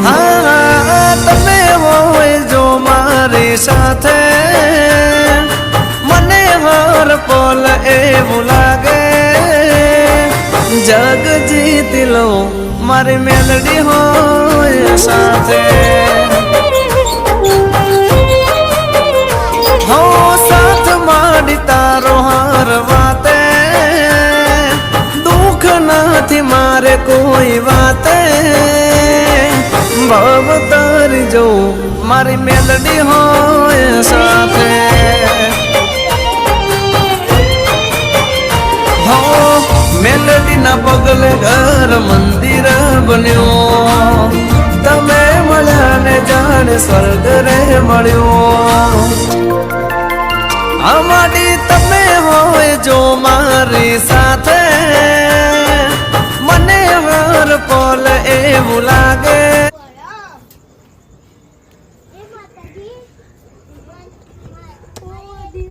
હા તમે હોય જો મારી સાથે મને હર પલ એવું લાગે જગ જીતી લો મારી મેલડી હોય સાથે હો સાથ માંડી તારો હર વાતે દુઃખ નથી મારે કોઈ વાતે ભવ તારી જો મારી મેલડી હોય સાથે હો મેલડી ના પગલે ઘર મંદિર બન્યો તમે મળ્યા ને જાણે સ્વર્ગ રે મળ્યો અમારી તમે હોય જો મારી સાથે મને હર પલ એવું લાગે